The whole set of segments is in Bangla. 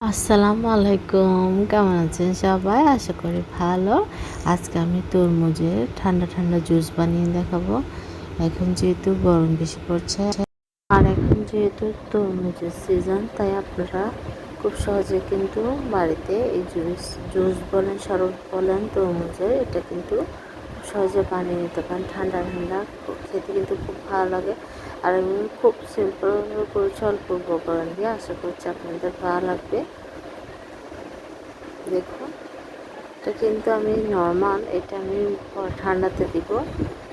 আসসালামু আলাইকুম, কেমন আছেন সবাই? আশা করি ভালো। আজকে আমি তরমুজের ঠান্ডা ঠান্ডা জুস বানিয়ে দেখাবো। এখন যেহেতু গরম বেশি পড়ছে আর এখন যেহেতু তরমুজের সিজন, তাই আপনারা খুব সহজে কিন্তু বাড়িতে এই জুস বলেন, শরবত বলেন তরমুজের, এটা কিন্তু সহজে বানিয়ে নিতে পারেন। ঠান্ডা ঠান্ডা খেতে কিন্তু খুব ভালো লাগে। আর আমি খুব সিম্পল করে স্বল্প উপকরণ দিয়ে আশা করছি আপনাদের ভালো লাগবে। দেখুন, এটা কিন্তু আমি নর্মাল, এটা আমি ঠান্ডাতে দিব।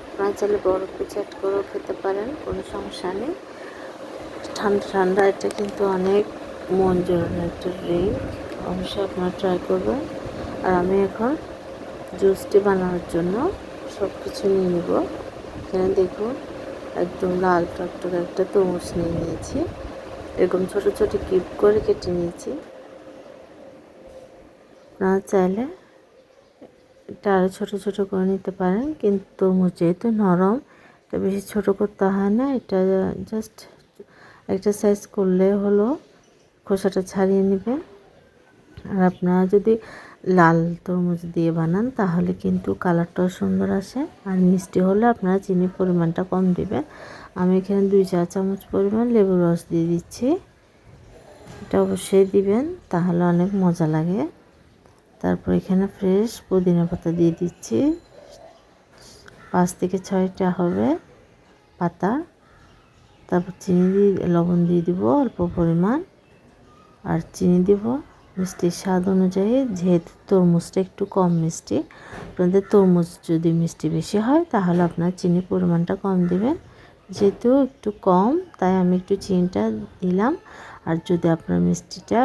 আপনারা চাইলে বরফ চ্যাট করেও খেতে পারেন, কোনো সমস্যা নেই। ঠান্ডা ঠান্ডা এটা কিন্তু অনেক মন জোড়ানো একটা ড্রিঙ্ক, অবশ্যই আপনারা ট্রাই করবেন। আর আমি এখন জুসটি বানানোর জন্য সব কিছু নিয়ে নেব। এখানে দেখুন, একদম লাল টকটকে একটা তরমুজ নিয়ে নিয়েছি, এরকম ছোটো ছোটো কিউব করে কেটে নিয়েছি। আপনারা চাইলে এটা আরও ছোটো ছোটো করে নিতে পারেন, কিন্তু তরমুজ যেহেতু নরম, এটা বেশি ছোটো করতে হয় না। এটা জাস্ট একটা সাইজ করলে হলো, খোসাটা ছাড়িয়ে নেবেন। আর আপনারা যদি লাল তরমুজ দিয়ে বানান তাহলে কিন্তু কালারটাও সুন্দর আসে। আর মিষ্টি হলে আপনারা চিনির পরিমাণটা কম দিবেন। আমি এখানে 2 চা চামচ পরিমাণ লেবুর রস দিয়ে দিচ্ছি। এটা অবশ্যই দিবেন, তাহলে অনেক মজা লাগে। তারপর এখানে ফ্রেশ পুদিনা পাতা দিয়ে দিচ্ছি, 5 থেকে 6টা হবে পাতা। তারপর চিনি দিয়ে, লবণ দিয়ে দিব অল্প পরিমাণ, আর চিনি দিব মিষ্টির স্বাদ অনুযায়ী। যেহেতু তরমুজটা একটু কম মিষ্টি, আপনাদের তরমুজ যদি মিষ্টি বেশি হয় তাহলে আপনার চিনির পরিমাণটা কম দিবেন। যেহেতু একটু কম, তাই আমি একটু চিনিটা দিলাম। আর যদি আপনার মিষ্টিটা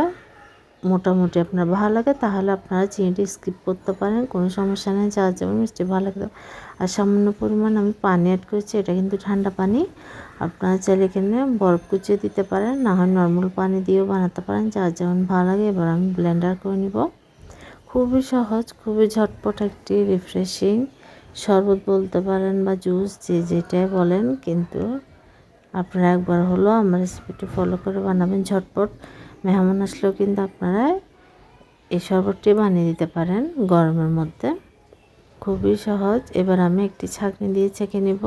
মোটামুটি আপনার ভালো লাগে তাহলে আপনারা চিনিটা স্কিপ করতে পারেন, কোনো সমস্যা নেই। যার যেমন মিষ্টি ভালো লাগে। আর সামান্য পরিমাণ আমি পানি অ্যাড করেছি, এটা কিন্তু ঠান্ডা পানি। আপনারা চাইলে এখানে বরফ কুচিয়ে দিতে পারেন, না হয় নর্মাল পানি দিয়েও বানাতে পারেন, যার যেমন ভালো লাগে। এবার আমি ব্লেন্ডার করে নিব। খুবই সহজ, খুবই ঝটপট একটি রিফ্রেশিং শরবত বলতে পারেন বা জুস, যে যেটাই বলেন, কিন্তু আপনারা একবার হলো আমার রেসিপিটি ফলো করে বানাবেন। ঝটপট মেহমান আসলেও কিন্তু আপনারা এই শরবতটি বানিয়ে দিতে পারেন গরমের মধ্যে, খুবই সহজ। এবার আমি একটি ছাঁকনি দিয়ে ছেঁকে নিব।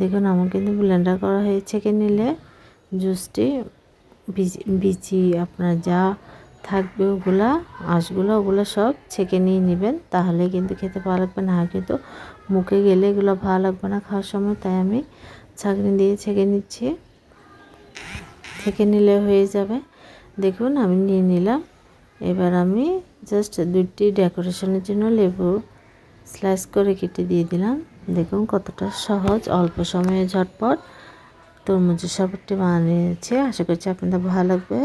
দেখুন, আমার কিন্তু ব্লেন্ডার করা হয়ে ছেঁকে নিলে জুসটি বিচি আপনার যা থাকবে ওগুলা, ওগুলো সব ছেঁকে নিয়ে নেবেন, তাহলে কিন্তু খেতে ভালো লাগবে। না কিন্তু মুখে গেলে এগুলো ভালো লাগবে না খাওয়ার সময়। তাই আমি ছাঁকনি দিয়ে ছেঁকে নিচ্ছি, ছেঁকে নিলে হয়ে যাবে। দেখুন, আমি নিয়ে নিলাম। এবার আমি জাস্ট 2টি ডেকোরেশনের জন্য লেবু স্লাইস করে কেটে দিয়ে দিলাম। দেখুন কতটা সহজ, অল্প সময়ে ঝটপট তরমুজের শরবতটি বানিয়েছি। আশা করছি আপনাদের ভালো লাগবে।